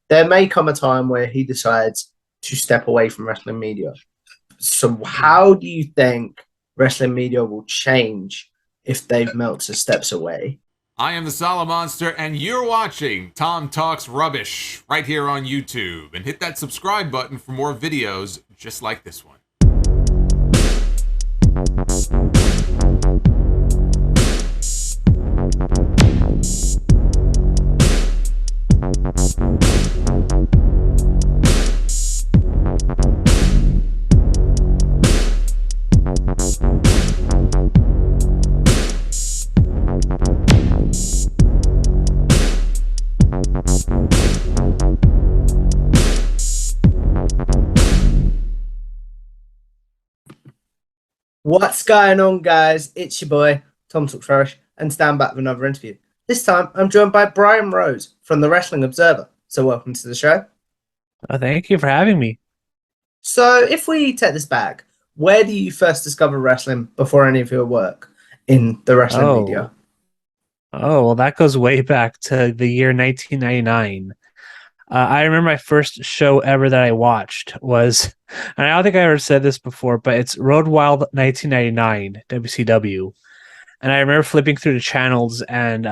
there may come a time where he decides to step away from wrestling media. So, how do you think wrestling media will change if Dave Meltzer steps away? I am the Solid Monster, and you're watching Tom Talks Rubbish right here on YouTube. And hit that subscribe button for more videos just like this one. What's going on, guys? It's your boy, Tom Talks Rubbish, and stand back with another interview. This time, I'm joined by Bryan Rose from the Wrestling Observer. So, welcome to the show. Thank you for having me. So, if we take this back, where do you first discover wrestling before any of your work in the wrestling media? Well, that goes way back to the year 1999. I remember my first show ever that I watched was, and I don't think I ever said this before, but it's Road Wild 1999, WCW. And I remember flipping through the channels and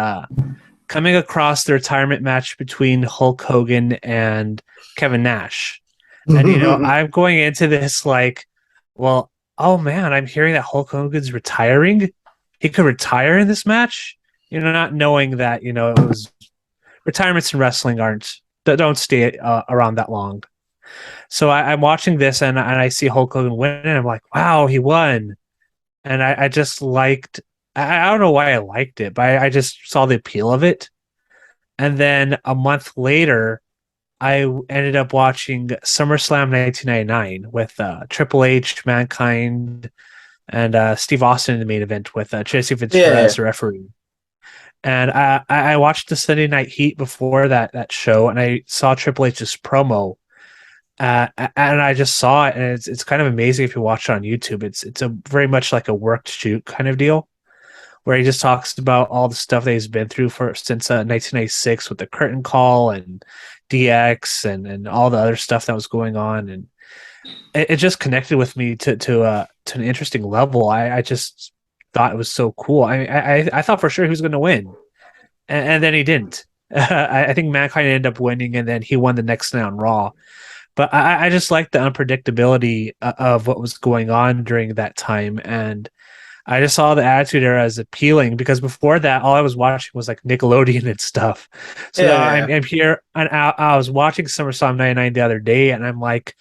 coming across the retirement match between Hulk Hogan and Kevin Nash. And, I'm going into this like, well, oh man, I'm hearing that Hulk Hogan's retiring. He could retire in this match, not knowing that, it was retirements in wrestling don't stay around that long. So I'm watching this and I see Hulk Hogan win and I'm like, wow, he won. And I just liked, I don't know why I liked it, but I just saw the appeal of it. And then a month later, I ended up watching SummerSlam 1999 with Triple H, Mankind, and Steve Austin in the main event with Jesse Ventura as the referee. And I watched the Sunday Night Heat before that show, and I saw Triple H's promo, and I just saw it, and it's kind of amazing if you watch it on YouTube. It's a very much like a worked shoot kind of deal, where he just talks about all the stuff that he's been through since 1996 with the curtain call and DX and all the other stuff that was going on, and it just connected with me to an interesting level. I just thought it was so cool. I thought for sure he was going to win, and then he didn't. I think Mankind ended up winning, and then he won the next night on Raw. But I just liked the unpredictability of what was going on during that time, and I just saw the Attitude Era as appealing because before that, all I was watching was like Nickelodeon and stuff. So I'm here, and I was watching SummerSlam '99 the other day, and I'm like,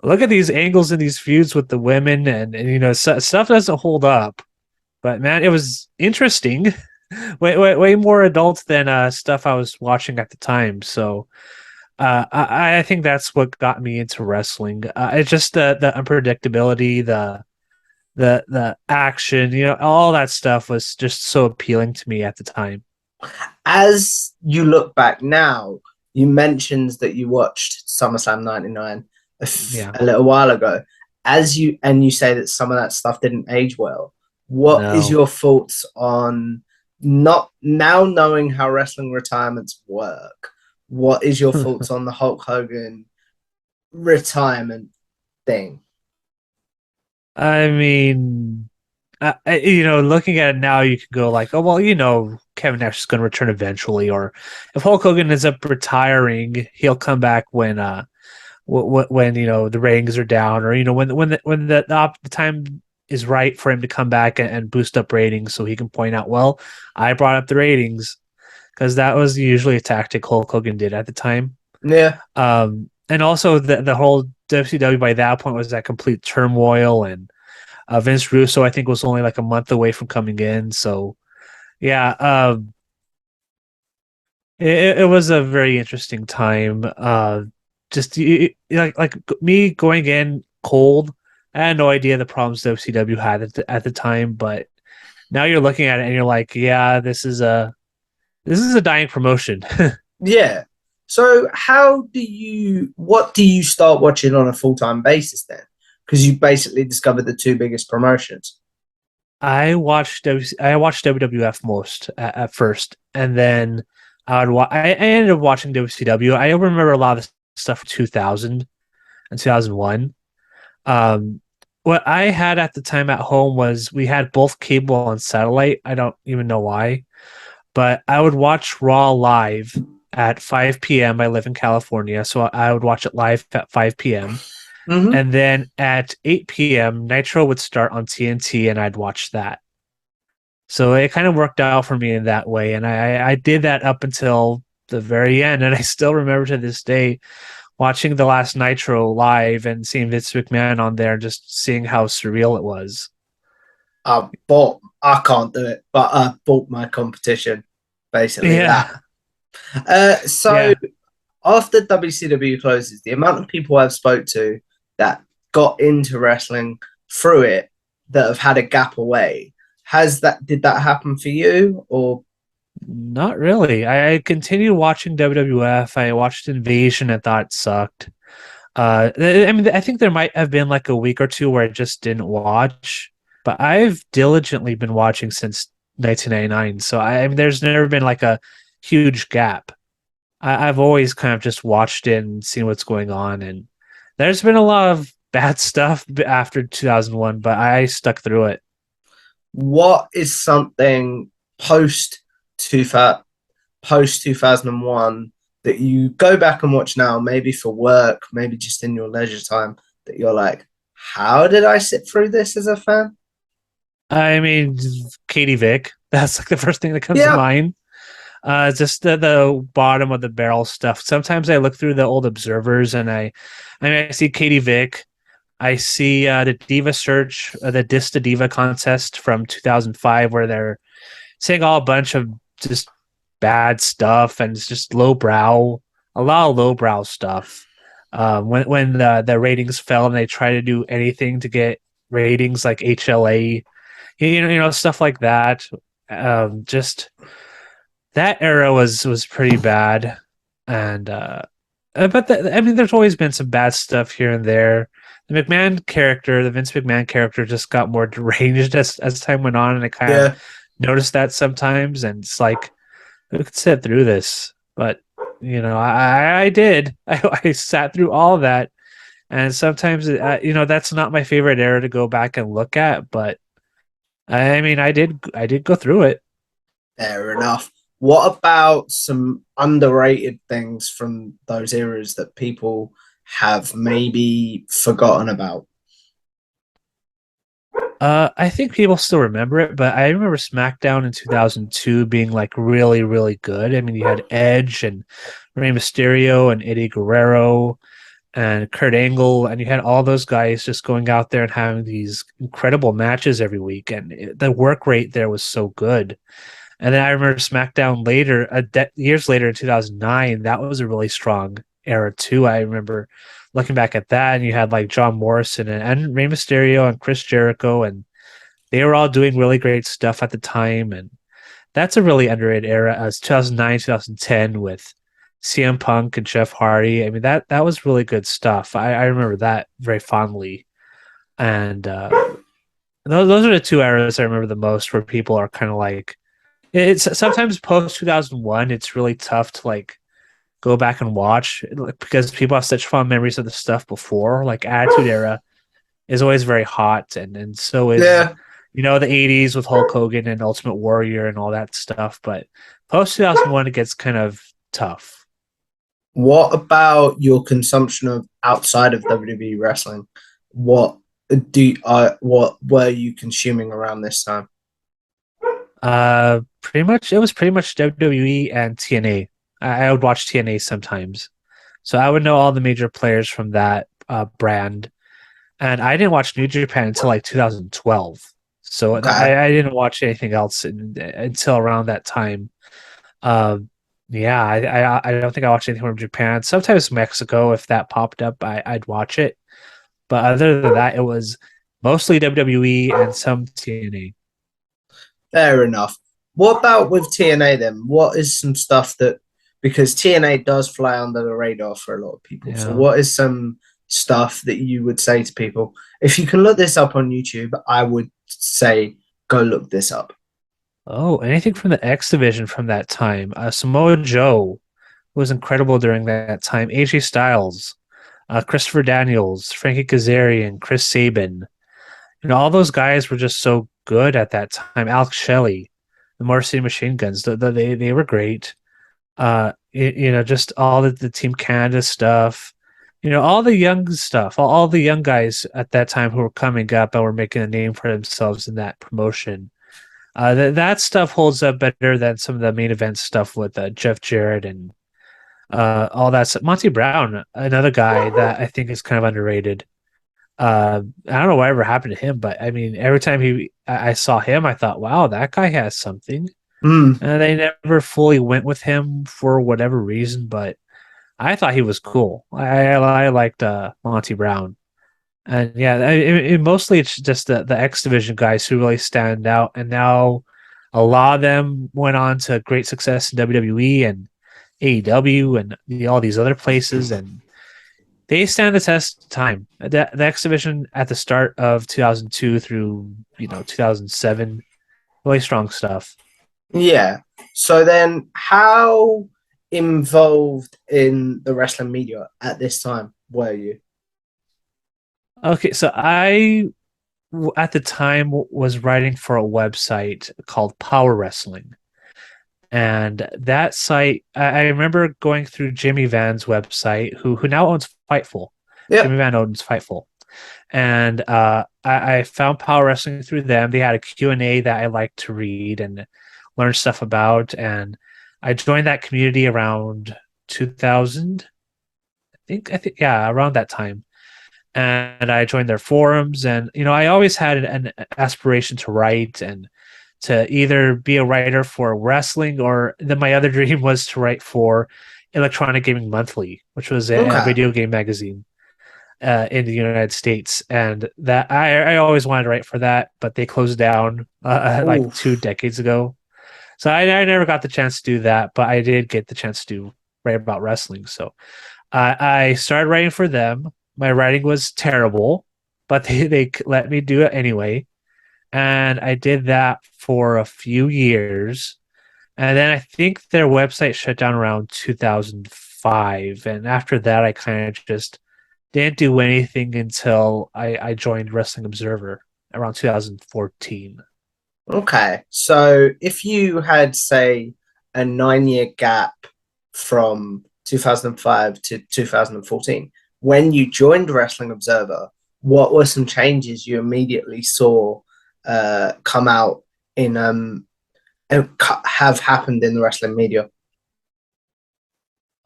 look at these angles and these feuds with the women, and stuff doesn't hold up. But man, it was interesting, way more adult than stuff I was watching at the time. So I think that's what got me into wrestling. It's just the unpredictability, the action, all that stuff was just so appealing to me at the time. As you look back now, you mentioned that you watched SummerSlam '99 a little while ago. You say that some of that stuff didn't age well. What is your thoughts on not now knowing how wrestling retirements work? What is your thoughts on the Hulk Hogan retirement thing? I mean, looking at it now, you could go like, oh, well, Kevin Nash is going to return eventually, or if Hulk Hogan ends up retiring, he'll come back when the ratings are down, or when the time is right for him to come back and boost up ratings, so he can point out, well, I brought up the ratings, because that was usually a tactic Hulk Hogan did at the time. Yeah. And also the whole WCW by that point was that complete turmoil, and Vince Russo I think was only like a month away from coming in. So yeah, it was a very interesting time. Just like me going in cold, I had no idea the problems WCW had at the time, but now you're looking at it and you're like, yeah, this is a dying promotion. Yeah. So what do you start watching on a full-time basis then? Because you basically discovered the two biggest promotions. I watched WWF most at first, and then I ended up watching WCW. I remember a lot of the stuff from 2000 and 2001. Um, what I had at the time at home was we had both cable and satellite. I don't even know why, but I would watch Raw live at 5 p.m. I live in California, so I would watch it live at 5 p.m. Mm-hmm. And then at 8 p.m., Nitro would start on TNT, and I'd watch that. So it kind of worked out for me in that way. And I did that up until the very end. And I still remember to this day watching the last Nitro live and seeing Vince McMahon on there, just seeing how surreal it was. I can't do it, but I bought my competition. Basically, that. Yeah. So Yeah. after WCW closes, the amount of people I've spoke to that got into wrestling through it that have had a gap away, did that happen for you? Or Not really. I continued watching WWF. I watched Invasion and thought it sucked. I mean, I think there might have been like a week or two where I just didn't watch, but I've diligently been watching since 1999. So I mean, there's never been like a huge gap. I've always kind of just watched it and seen what's going on, and there's been a lot of bad stuff after 2001, but I stuck through it. what is something post 2001 that you go back and watch now, maybe for work, maybe just in your leisure time, that you're like, how did I sit through this as a fan? I mean, Katie Vick, that's like the first thing that comes to Yeah. mind. Just the bottom of the barrel stuff. Sometimes I look through the old observers and I see Katie Vick. I see the Diva Search, the Dis to Diva contest from 2005, where they're saying all a bunch of just bad stuff and it's just lowbrow, a lot of lowbrow stuff. When the ratings fell and they try to do anything to get ratings like HLA, stuff like that. Just that era was pretty bad, and I mean, there's always been some bad stuff here and there. The Vince McMahon character, just got more deranged as time went on, and I kind of Yeah. noticed that sometimes. And it's like, who could sit through this? But I did. I sat through all of that, and sometimes that's not my favorite era to go back and look at. But I mean, I did go through it. Fair enough. What about some underrated things from those eras that people have maybe forgotten about? I think people still remember it, but I remember SmackDown in 2002 being like really, really good. I mean, you had Edge and Rey Mysterio and Eddie Guerrero and Kurt Angle, and you had all those guys just going out there and having these incredible matches every week, and the work rate there was so good. And then I remember SmackDown later, years later in 2009, that was a really strong era too. I remember looking back at that, and you had like John Morrison and Rey Mysterio and Chris Jericho, and they were all doing really great stuff at the time. And that's a really underrated era as 2009, 2010 with CM Punk and Jeff Hardy. I mean, that was really good stuff. I remember that very fondly. And those are the two eras I remember the most where people are kind of like, it's sometimes post 2001, it's really tough to like go back and watch because people have such fond memories of the stuff before. Like Attitude Era is always very hot, and so is Yeah. the 80s with Hulk Hogan and Ultimate Warrior and all that stuff. But post 2001, it gets kind of tough. What about your consumption of outside of WWE wrestling? What what were you consuming around this time? Pretty much, it was pretty much WWE and TNA. I would watch TNA sometimes, so I would know all the major players from that brand. And I didn't watch New Japan until like 2012, so Okay. I didn't watch anything else until around that time. Yeah, I don't think I watched anything from Japan. Sometimes Mexico, if that popped up, I'd watch it. But other than that, it was mostly WWE and some TNA. Fair enough. What about with TNA then? What is some stuff that, because TNA does fly under the radar for a lot of people. So Yeah. what is some stuff that you would say to people? If you can look this up on YouTube, I would say go look this up. Oh, anything from the X division from that time? Samoa Joe was incredible during that time. AJ Styles, Christopher Daniels, Frankie Kazarian, Chris Sabin. All those guys were just so good at that time. Alex Shelley, the Motor City Machine Guns, they were great. Just all the Team Canada stuff. All the young stuff, all the young guys at that time who were coming up and were making a name for themselves in that promotion. That stuff holds up better than some of the main event stuff with Jeff Jarrett and all that stuff. Monty Brown, another guy that I think is kind of underrated. I don't know whatever happened to him, but I mean, every time I saw him, I thought, wow, that guy has something. Mm. And they never fully went with him for whatever reason, but I thought he was cool. I liked Monty Brown. And yeah, mostly it's just the X Division guys who really stand out. And now a lot of them went on to great success in WWE and AEW and all these other places. And they stand the test of time. The X Division at the start of 2002 through 2007, really strong stuff. Yeah. So then, how involved in the wrestling media at this time were you? Okay, so at the time was writing for a website called Power Wrestling. And that site, I remember going through Jimmy Van's website, who now owns Fightful. Yep. Jimmy Van owns Fightful. And I found Power Wrestling through them. They had a Q&A that I liked to read and learn stuff about. And I joined that community around 2000. I think, yeah, around that time. And I joined their forums. And, I always had an aspiration to write and to either be a writer for wrestling, or then my other dream was to write for Electronic Gaming Monthly, which was a Okay. video game magazine in the United States. And that I always wanted to write for that, but they closed down like 2 decades ago. So I never got the chance to do that, but I did get the chance to write about wrestling. So I started writing for them. My writing was terrible, but they let me do it anyway. And I did that for a few years. And then I think their website shut down around 2005. And after that, I kind of just didn't do anything until I joined Wrestling Observer around 2014. Okay. So if you had, say, a 9 year gap from 2005 to 2014, when you joined Wrestling Observer, what were some changes you immediately saw come out in have happened in the wrestling media?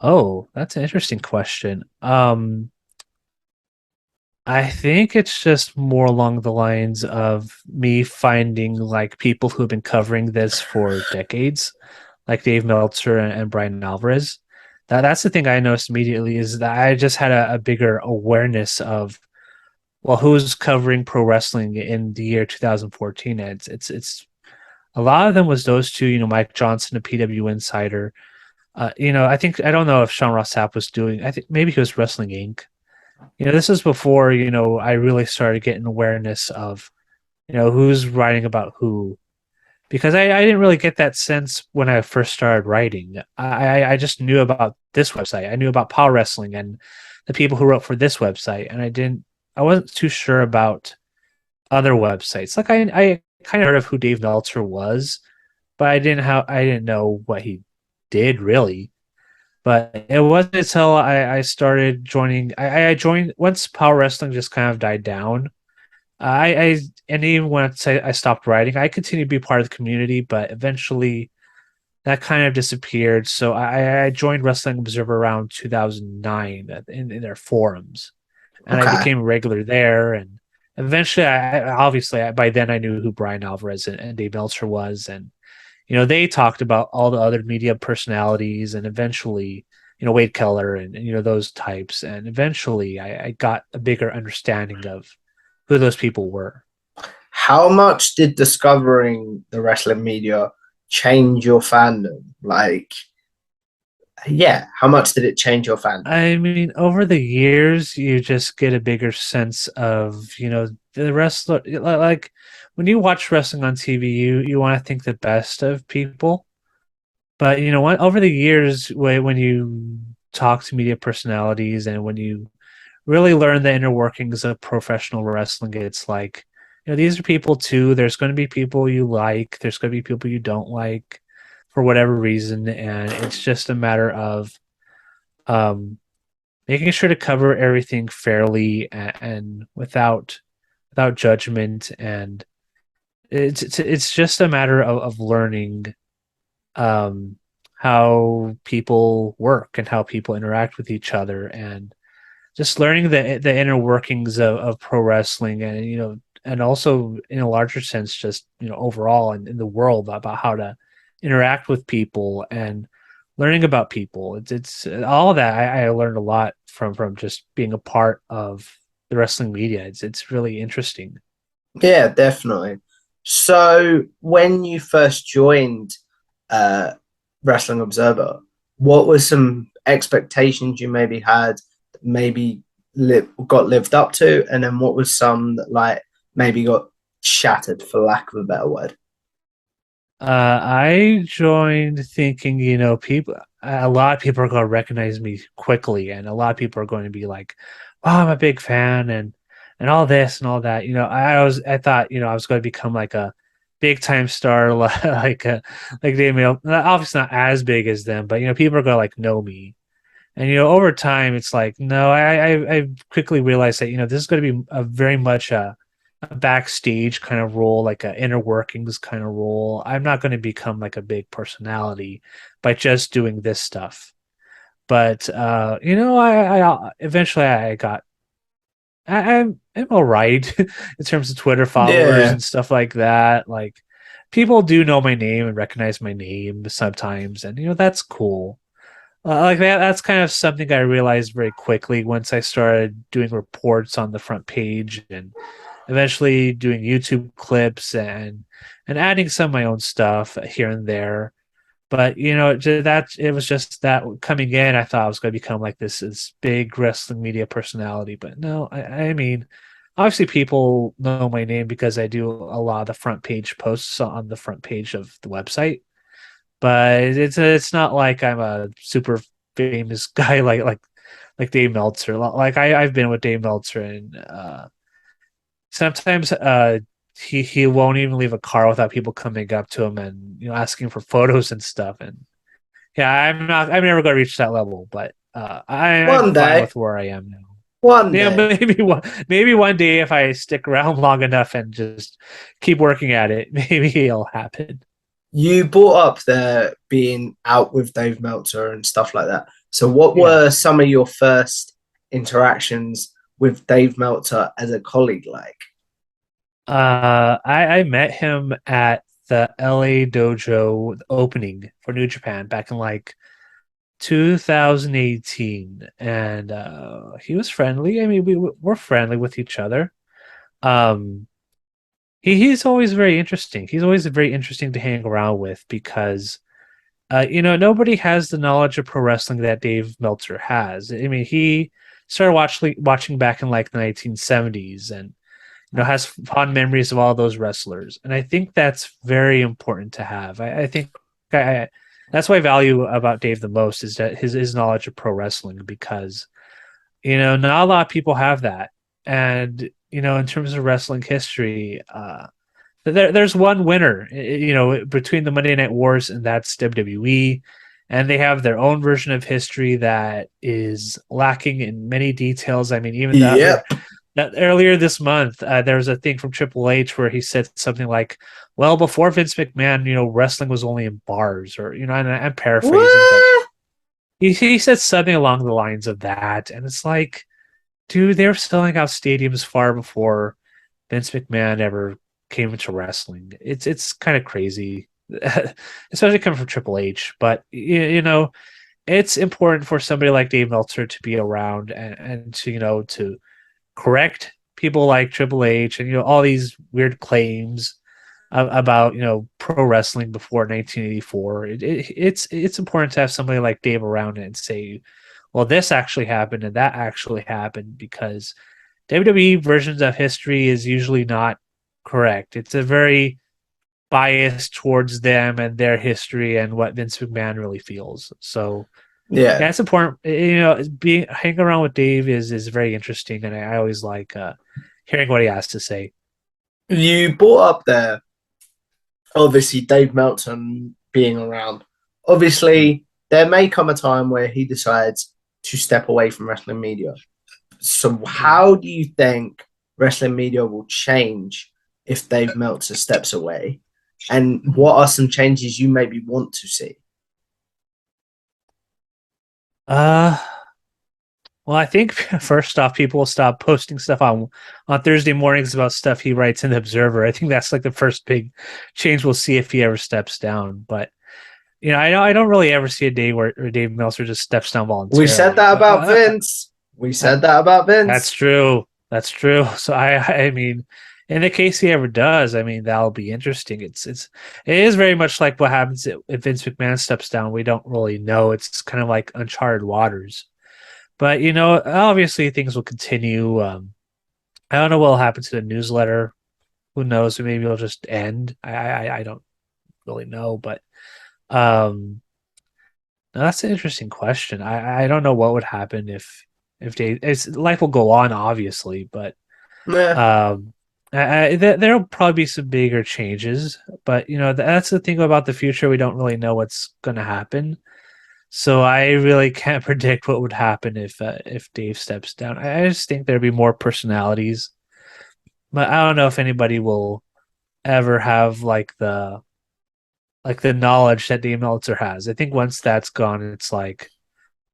Oh, that's an interesting question. I think it's just more along the lines of me finding like people who've been covering this for decades, like Dave Meltzer and Bryan Alvarez. That's the thing I noticed immediately is that I just had a bigger awareness of, well, who's covering pro wrestling in the year 2014. And it's a lot of them was those two, Mike Johnson, a PW Insider. I don't know if Sean Ross Sapp was doing. I think maybe he was Wrestling Inc. This is before, I really started getting awareness of, who's writing about who. Because I didn't really get that sense when I first started writing. I just knew about this website. I knew about Power Wrestling and the people who wrote for this website. And I wasn't too sure about other websites. Like I kind of heard of who Dave Meltzer was, but I didn't know what he did really. But it wasn't until I started joining. I joined once Power Wrestling just kind of died down. And even once I stopped writing, I continued to be part of the community, but eventually that kind of disappeared. So I joined Wrestling Observer around 2009 in their forums, and I Okay. became a regular there. And eventually, by then I knew who Bryan Alvarez and Dave Meltzer was, and they talked about all the other media personalities, and eventually, Wade Keller and those types. And eventually I got a bigger understanding of who those people were. How much did discovering the wrestling media change your fandom? Like, yeah, how much did it change your fandom? I mean, over the years, you just get a bigger sense of, the wrestler, like when you watch wrestling on TV, you want to think the best of people. But over the years, when you talk to media personalities and when you really learn the inner workings of professional wrestling, it's like, these are people too. There's going to be people you like. There's going to be people you don't like for whatever reason, and it's just a matter of um, making sure to cover everything fairly and without judgment. And it's just a matter of learning um, how people work and how people interact with each other, and just learning the inner workings of pro wrestling, and and also in a larger sense, just overall in the world, about how to interact with people and learning about people. It's all of that. I learned a lot from just being a part of the wrestling media. It's really interesting. Yeah, definitely. So when you first joined uh, Wrestling Observer, what were some expectations you maybe had, maybe got lived up to, and then what was some that like maybe got shattered, for lack of a better word? I joined thinking, people, a lot of people are going to recognize me quickly, and a lot of people are going to be like, "Wow, I'm a big fan," and all this and all that. I thought, I was going to become like a big time star, like Dave Meltzer. Obviously not as big as them, but people are going to like know me. And over time, it's like, no, I quickly realized that this is going to be a very much a backstage kind of role, like a inner workings kind of role. I'm not going to become like a big personality by just doing this stuff. But I eventually I got I'm all right in terms of Twitter followers Yeah. and stuff like that. Like people do know my name and recognize my name sometimes, and that's cool. Like that's kind of something I realized very quickly once I started doing reports on the front page, and eventually doing YouTube clips and adding some of my own stuff here and there. But it was just that coming in, I thought I was going to become like this big wrestling media personality. But no, I mean, obviously people know my name because I do a lot of the front page posts on the front page of the website. But it's not like I'm a super famous guy like Dave Meltzer. Like I've been with Dave Meltzer, and sometimes he won't even leave a car without people coming up to him and asking for photos and stuff. And yeah, I'm never going to reach that level, but I'm One fine day, with where I am now. one Yeah, day. maybe one day if I stick around long enough and just keep working at it, maybe it'll happen. You brought up the being out with Dave Meltzer and stuff like that. So, what Yeah. were some of your first interactions with Dave Meltzer as a colleague like? I met him at the LA dojo opening for New Japan back in like 2018, and he was friendly. I mean, we're friendly with each other. Um, he's always very interesting. He's always very interesting to hang around with because nobody has the knowledge of pro wrestling that Dave Meltzer has. I mean, he started watching back in like the 1970s, and has fond memories of all those wrestlers, and I think that's very important to have. I think I that's what I value about Dave the most is that his knowledge of pro wrestling, because not a lot of people have that. And in terms of wrestling history, there's one winner, between the Monday Night Wars, and that's WWE. And they have their own version of history that is lacking in many details. I mean, even the other Yep. that earlier this month, there was a thing from Triple H where he said something like, "Well, before Vince McMahon, wrestling was only in bars," or and I'm paraphrasing, but What? he said something along the lines of that, and it's like, dude, they were selling out stadiums far before Vince McMahon ever came into wrestling. It's kind of crazy, especially coming from Triple H. But it's important for somebody like Dave Meltzer to be around and to to correct people like Triple H and all these weird claims about pro wrestling before 1984. It's important to have somebody like Dave around and say, well, this actually happened and that actually happened, because WWE versions of history is usually not correct. It's a very biased towards them and their history and what Vince McMahon really feels. So Yeah. yeah, it's important. Being hanging around with Dave is very interesting, and I always like hearing what he has to say. You brought up there, obviously, Dave Meltzer being around. Obviously, there may come a time where he decides to step away from wrestling media. So, how do you think wrestling media will change if Dave Meltzer steps away? And what are some changes you maybe want to see? Uh, well, I think first off, people will stop posting stuff on Thursday mornings about stuff he writes in the Observer. I think that's like the first big change we'll see if he ever steps down. But I don't really ever see a day where Dave Meltzer just steps down We said voluntarily. that But about Vince. We uh, said that about that's Vince. true. That's true. So I mean, in the case he ever does, I mean that'll be interesting. It is very much like what happens if Vince McMahon steps down. We don't really know. It's kind of like uncharted waters. But obviously things will continue. I don't know what will happen to the newsletter. Who knows? Maybe it'll just end. I don't really know. But um, that's an interesting question. I don't know what would happen if life will go on, obviously, but Yeah. um, there'll probably be some bigger changes. But that's the thing about the future. We don't really know what's going to happen. So I really can't predict what would happen if Dave steps down. I just think there'd be more personalities, but I don't know if anybody will ever have like the knowledge that Dave Meltzer has. I think once that's gone, it's like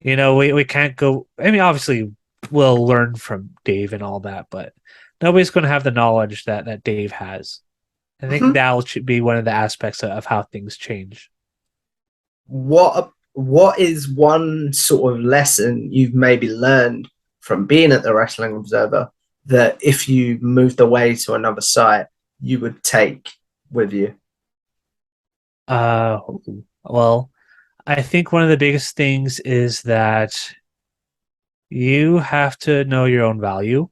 we can't go. I mean, obviously we'll learn from Dave and all that, but nobody's going to have the knowledge that Dave has. I think Mhm. that should be one of the aspects of how things change. What is one sort of lesson you've maybe learned from being at the Wrestling Observer that if you moved away to another site, you would take with you? Uh, well, I think one of the biggest things is that you have to know your own value.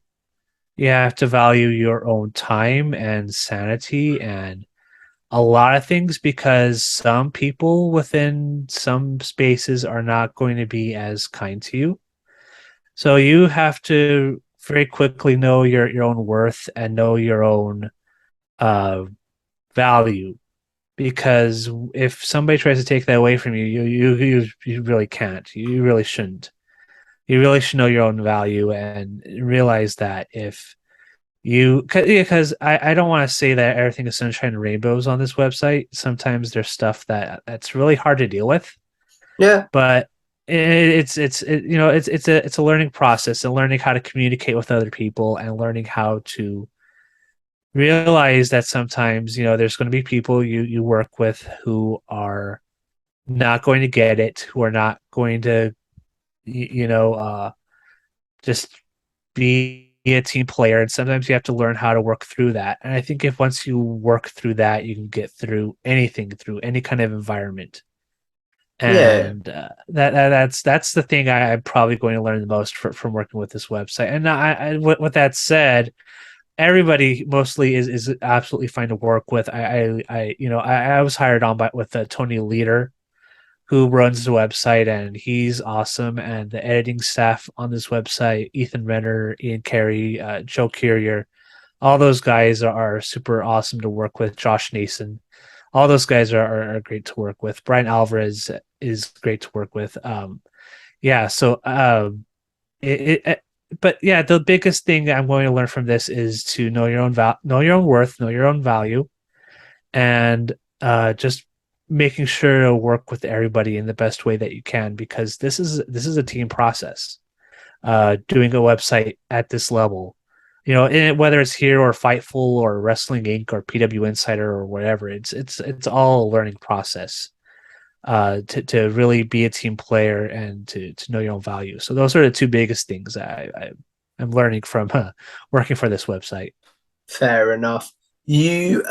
You have to value your own time and sanity and a lot of things because some people within some spaces are not going to be as kind to you. So you have to very quickly know your own worth and know your own uh, value because if somebody tries to take that away from you, you really can't. You really shouldn't. You really should know your own value and realize that if because I don't want to say that everything is sunshine and rainbows on this website. Sometimes there's stuff that's really hard to deal with, Yeah, but it's a learning process and learning how to communicate with other people and learning how to realize that sometimes there's going to be people you work with who are not going to get it, who are not going to just be a team player, and sometimes you have to learn how to work through that. And I think if once you work through that, you can get through anything, through any kind of environment. yeah, And that's the thing I'm probably going to learn the most from working with this website. And with that said, everybody mostly is absolutely fine to work with. I was hired on by with Tony Leader, who runs the website, and he's awesome. And the editing staff on this website, Ethan Renner, Ian Carey, Joe Courier, all those guys are super awesome to work with. Josh Nason, all those guys are great to work with. Brian Alvarez is great to work with. Yeah, so but yeah, the biggest thing I'm going to learn from this is to know your own know your own worth, know your own value, and just making sure to work with everybody in the best way that you can because this is a team process. Doing a website at this level, whether it's here or Fightful or Wrestling Inc. or PW Insider or whatever, it's all a learning process. To really be a team player and to know your own value. So those are the two biggest things I'm learning from working for this website. fair enough. You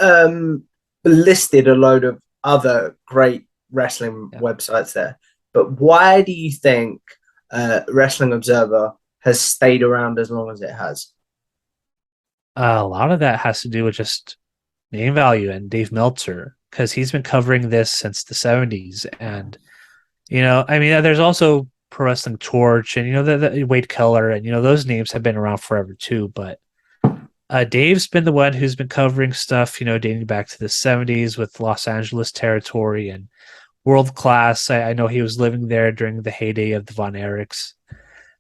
listed a load of other great wrestling Yeah. websites there, but why do you think Wrestling Observer has stayed around as long as it has? A lot of that has to do with just name value and Dave Meltzer, because he's been covering this since the 70s. And, I mean, there's also Pro Wrestling Torch and, the Wade Keller, and, those names have been around forever too. But Dave's been the one who's been covering stuff, dating back to the 70s with Los Angeles territory and World Class. I know he was living there during the heyday of the Von Erichs.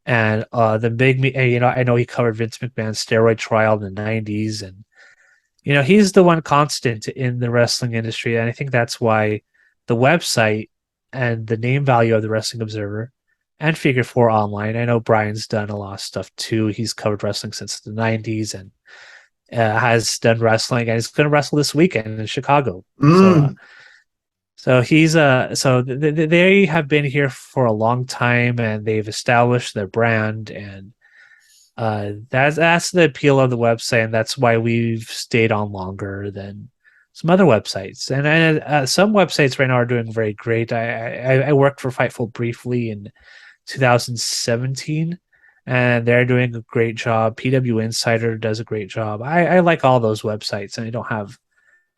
And the big, I know he covered Vince McMahon's steroid trial in the 90s. And, he's the one constant in the wrestling industry. And I think that's why the website and the name value of the Wrestling Observer and Figure 4 Online, I know Bryan's done a lot of stuff too. He's covered wrestling since the 90s and has done wrestling, and he's going to wrestle this weekend in Chicago. So he's they have been here for a long time, and they've established their brand, and that's the appeal of the website, and that's why we've stayed on longer than some other websites. And some websites right now are doing very great. I worked for Fightful briefly in 2017, and they're doing a great job. PW Insider does a great job. I like all those websites, and I don't have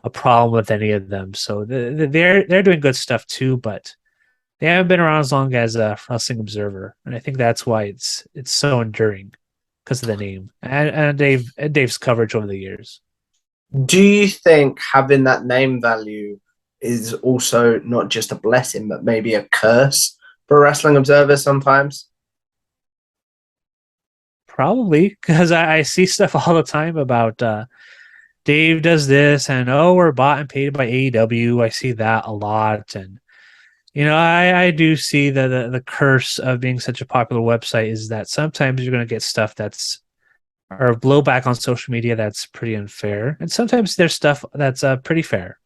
a problem with any of them. So they're doing good stuff too, but they haven't been around as long as Wrestling Observer, and I think that's why it's so enduring because of the name and Dave's coverage over the years. Do you think having that name value is also not just a blessing, but maybe a curse for Wrestling Observer sometimes? Probably, because I see stuff all the time about Dave does this, and we're bought and paid by AEW. I see that a lot, and I do see the curse of being such a popular website is that sometimes you're going to get stuff or blowback on social media that's pretty unfair, and sometimes there's stuff that's pretty fair.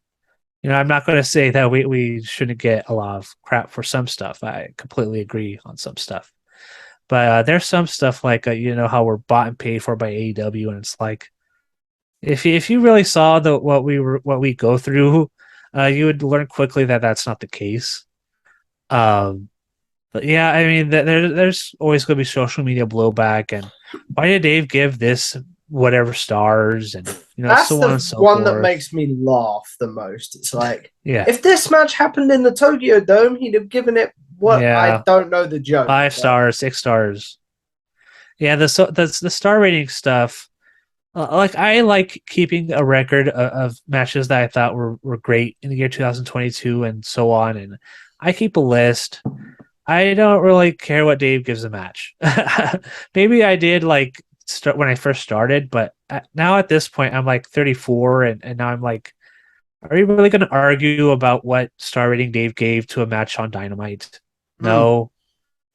I'm not going to say that we shouldn't get a lot of crap for some stuff. I completely agree on some stuff. But there's some stuff like how we're bought and paid for by AEW, and it's like if you really saw what we go through, you would learn quickly that that's not the case. But yeah, I mean, there's always going to be social media blowback, and why did Dave give this whatever stars, and that's so the on and so one forth. That makes me laugh the most. It's like, yeah, if this match happened in the Tokyo Dome, he'd have given it I don't know the joke. 5 stars, 6 stars. Yeah, the star rating stuff. Like I like keeping a record of matches that I thought were great in the year 2022 and so on, and I keep a list. I don't really care what Dave gives a match. Maybe I did start when I first started, but now at this point I'm like 34, and now I'm like, are you really going to argue about what star rating Dave gave to a match on Dynamite? No.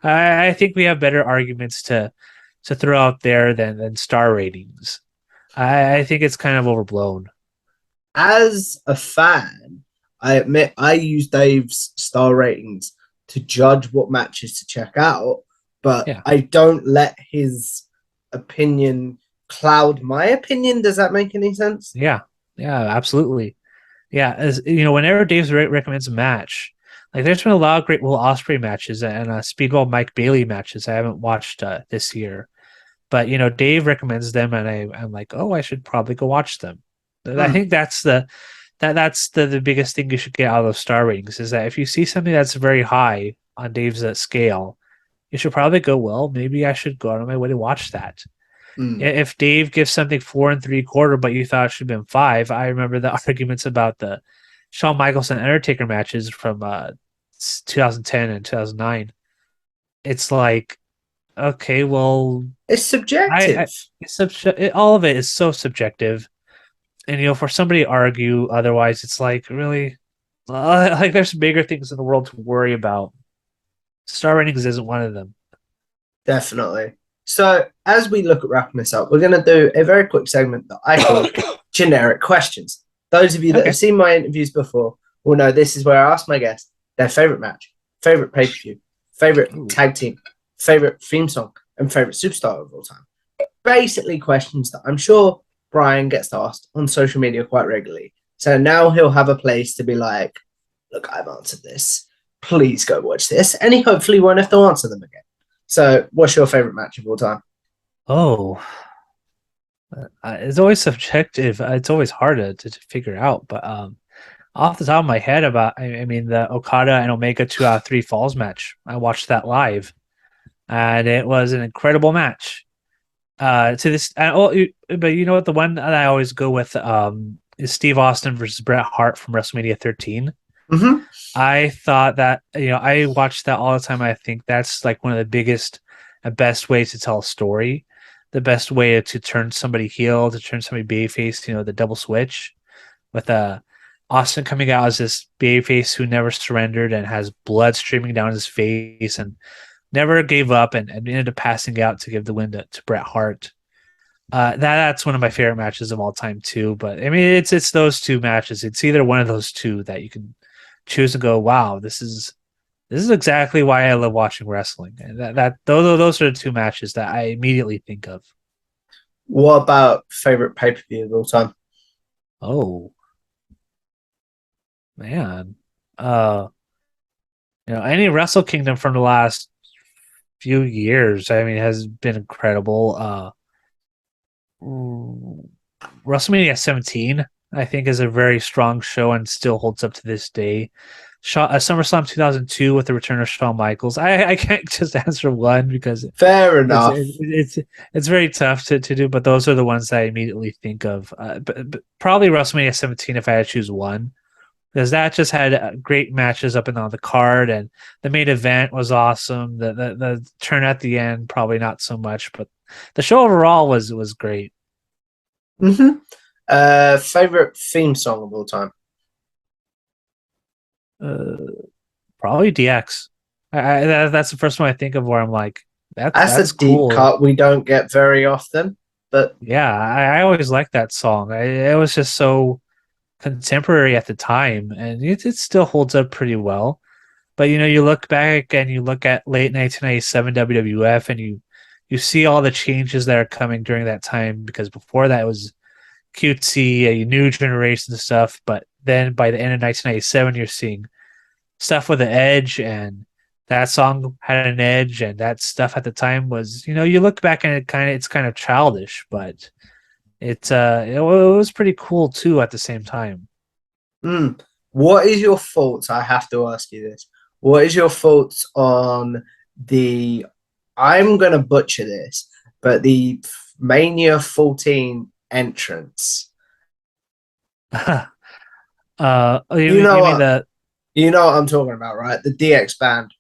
I think we have better arguments to throw out there than star ratings. I think it's kind of overblown. As a fan, I admit I use Dave's star ratings to judge what matches to check out, but Yeah. I don't let his opinion cloud my opinion. Does that make any sense? Yeah, absolutely. Yeah, as whenever Dave recommends a match, like there's been a lot of great Will Ospreay matches and Speedball Mike Bailey matches I haven't watched this year, but Dave recommends them, and I'm like, oh, I should probably go watch them. I think that's the biggest thing you should get out of those star ratings is that if you see something that's very high on Dave's scale, you should probably go, well, maybe I should go out of my way to watch that. If Dave gives something 4 3/4, but you thought it should have been 5, I remember the arguments about the Shawn Michaels and Undertaker matches from 2010 and 2009. It's like, okay, well, it's subjective. All of it is so subjective, and for somebody to argue otherwise, it's like, really, like there's bigger things in the world to worry about. Star ratings isn't one of them. Definitely. So as we look at wrapping this up, we're going to do a very quick segment that I call generic questions. Those of you that have seen my interviews before will know this is where I ask my guests their favorite match, favorite pay-per-view, favorite tag team, favorite theme song, and favorite superstar of all time. Basically questions that I'm sure Bryan gets asked on social media quite regularly. So now he'll have a place to be like, look, I've answered this. Please go watch this. And he hopefully won't have to answer them again. So what's your favorite match of all time? Oh, It's always subjective. It's always hard to figure out. But off the top of my head, I mean, the Okada and Omega 2 out of 3 falls match. I watched that live, and it was an incredible match. To this, but you know what? The one that I always go with is Steve Austin versus Bret Hart from WrestleMania 13. Hmm. I thought that I watched that all the time. I think that's like one of the biggest and best ways to tell a story. The best way to turn somebody heel, to turn somebody babyface. The double switch with Austin coming out as this babyface who never surrendered and has blood streaming down his face and never gave up and ended up passing out to give the win to Bret Hart. That's one of my favorite matches of all time too. But I mean, it's those two matches. It's either one of those two that you can choose and go, wow, this is exactly why I love watching wrestling. And those are the two matches that I immediately think of. What about favorite pay-per-view of all time? Oh man, any Wrestle Kingdom from the last few years, I mean, has been incredible. WrestleMania 17, I think, is a very strong show and still holds up to this day. SummerSlam 2002 with the return of Shawn Michaels. I can't just answer one because Fair it's enough. it's very tough to do, but those are the ones that I immediately think of. But probably WrestleMania 17 if I had to choose one, because that just had great matches up and on the card, and the main event was awesome. The turn at the end probably not so much, but the show overall was great. Hmm. Favorite theme song of all time? Uh, Probably DX. That's the first one I think of where I'm like, That's a that's deep cool. cut we don't get very often, but Yeah, I always liked that song. It was just so contemporary at the time, and it still holds up pretty well. But you look back and you look at late 1997 WWF, and you see all the changes that are coming during that time. Because before that it was cutesy, a new generation stuff. But then by the end of 1997, you're seeing stuff with an edge, and that song had an edge, and that stuff at the time was, you look back and it's kind of childish, but it was pretty cool too at the same time. mm, what is your thoughts? I have to ask you this. What is your thoughts on the? I'm gonna butcher this, but the Mania 14 entrance. You know You mean what? the You know what I'm talking about, right? The DX band.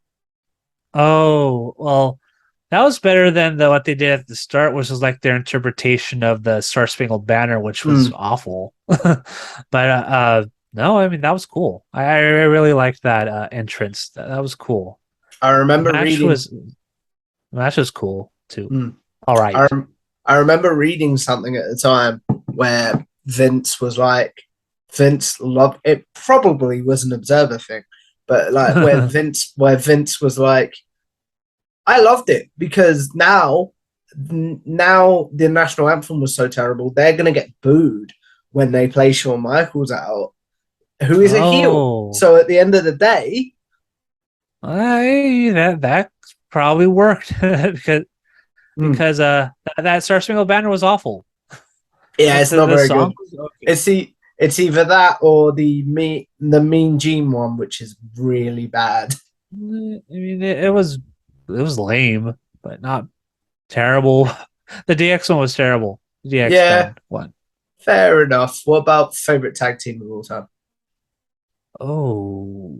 Oh, well, that was better than what they did at the start, which was like their interpretation of the Star Spangled Banner, which was Mm. awful. But no, I mean that was cool. I really liked that entrance. That was cool. I The remember match reading. was the match was cool too. Mm. All I right. rem- I remember reading something at the time where Vince was like, Vince loved it. Probably was an observer thing, but like where Vince was like, I loved it because now the national anthem was so terrible. They're gonna get booed when they play Shawn Michaels out, who is a heel. Oh, So at the end of the day, that probably worked because mm, that Star Spangled Banner was awful, yeah, but it's not the very song good. was okay. It's either that or the Mean Gene one, which is really bad. I mean, it was lame, but not terrible. The DX one was terrible. The DX Yeah, band one. fair enough. What about favorite tag team of all time? Oh,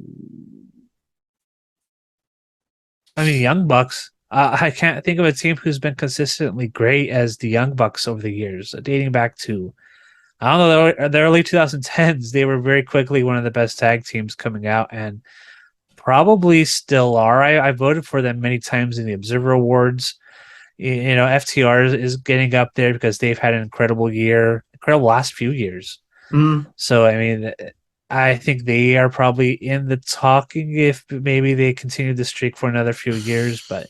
I mean, Young Bucks. I can't think of a team who's been consistently great as the Young Bucks over the years, dating back to I don't know the early 2010s. They were very quickly one of the best tag teams coming out, and probably still are. I voted for them many times in the Observer Awards. FTR is getting up there because they've had an incredible last few years. Mm, So I mean, I think they are probably in the talking if maybe they continue the streak for another few years. But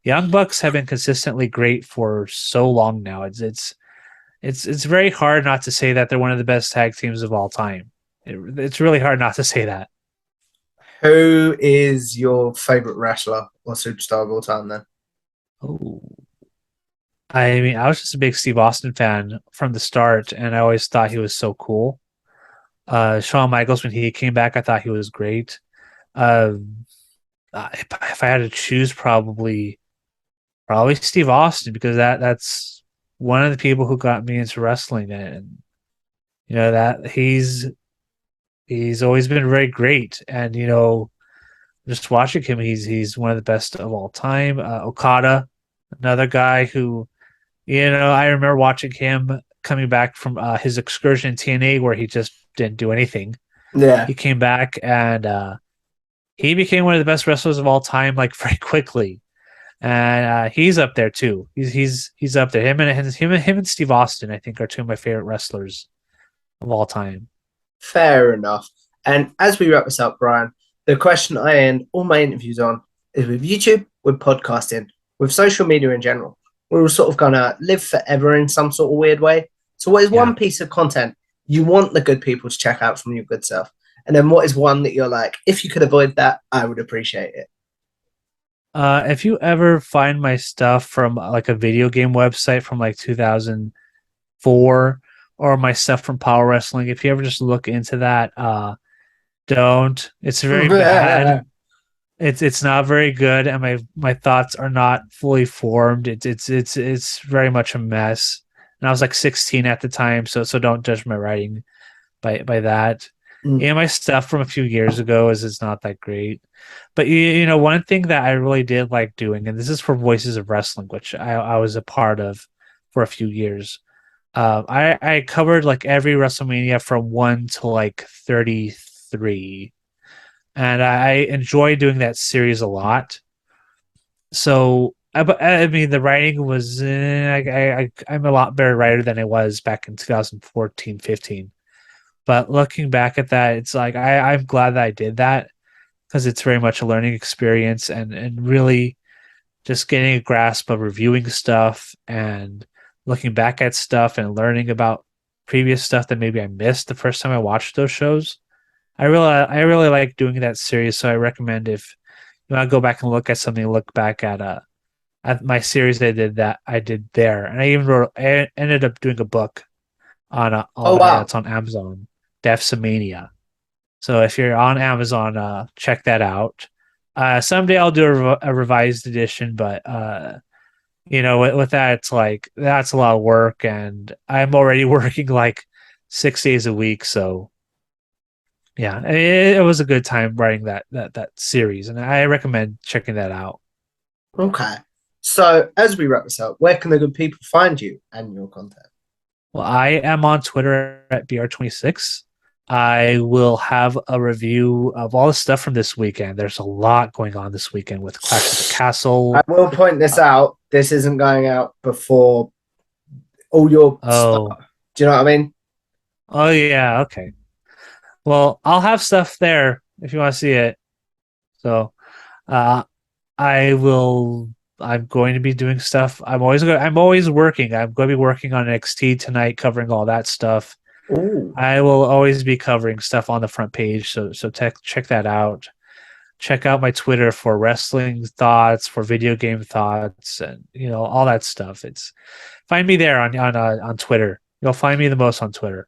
Young Bucks have been consistently great for so long now. It's very hard not to say that they're one of the best tag teams of all time. It's really hard not to say that. who is your favorite wrestler or superstar of all time then? Oh, I mean, I was just a big Steve Austin fan from the start, and I always thought he was so cool. Shawn Michaels, when he came back, I thought he was great. Uh, if I had to choose, probably Steve Austin, because that's one of the people who got me into wrestling, and that he's always been very great, and just watching him, he's one of the best of all time. Okada, another guy who, I remember watching him coming back from his excursion in TNA where he just didn't do anything. Yeah. He came back and he became one of the best wrestlers of all time, like very quickly. And he's up there too. He's up there. Him and Steve Austin, I think, are two of my favorite wrestlers of all time. Fair enough. And as we wrap this up, Bryan, the question I end all my interviews on is with YouTube, with podcasting, with social media in general. We're all sort of going to live forever in some sort of weird way. So what is one piece of content you want the good people to check out from your good self? And then what is one that you're like, if you could avoid that, I would appreciate it? If you ever find my stuff from like a video game website from like 2004, or my stuff from Power Wrestling, if you ever just look into that, don't. It's very bad. It's not very good, and my thoughts are not fully formed. It's very much a mess. And I was like 16 at the time, so don't judge my writing by that. And my stuff from a few years ago is not that great. But one thing that I really did like doing, and this is for Voices of Wrestling, which I was a part of for a few years. I covered like every WrestleMania from 1 to like 33, and I enjoy doing that series a lot. So I mean, the writing was I'm a lot better writer than I was back in 2014, 15. But looking back at that, it's like I'm glad that I did that, because it's very much a learning experience, and really just getting a grasp of reviewing stuff and looking back at stuff and learning about previous stuff that maybe I missed the first time I watched those shows. I really like doing that series, so I recommend, if you want to go back and look at something, look back at my series I did there, and I ended up doing a book Oh, wow. it's on Amazon, Deaths of Mania. So if you're on Amazon, check that out. Someday I'll do a revised edition, but with that, it's like that's a lot of work, and I'm already working like 6 days a week. So yeah, it was a good time writing that series, and I recommend checking that out. Okay. So as we wrap this up, where can the good people find you and your content? Well, I am on Twitter at BR26. I will have a review of all the stuff from this weekend. There's a lot going on this weekend with Clash of the Castle. I will point this out. This isn't going out before all your stuff. Do you know what I mean? Oh, yeah. Okay. Well, I'll have stuff there if you want to see it. So, I'm going to be doing stuff. I'm always working. I'm going to be working on NXT tonight, covering all that stuff. Ooh. I will always be covering stuff on the front page, so check that out. Check out my Twitter for wrestling thoughts, for video game thoughts, and all that stuff. Find me there on Twitter. You'll find me the most on Twitter.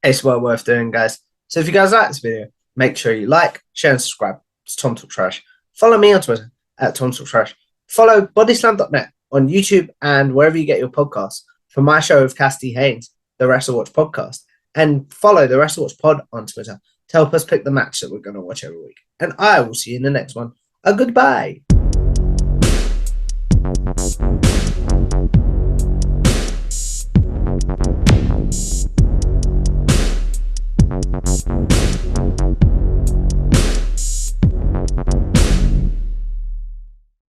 It's well worth doing, guys. So if you guys like this video, make sure you like, share, and subscribe. It's Tom Talk Trash. Follow me on Twitter at Tom Talk Trash. Follow bodyslam.net on YouTube and wherever you get your podcasts for my show with Cassidy Haynes, the Wrestle Watch podcast. And follow the Wrestle Watch pod on Twitter to help us pick the match that we're going to watch every week. And I will see you in the next one. A goodbye.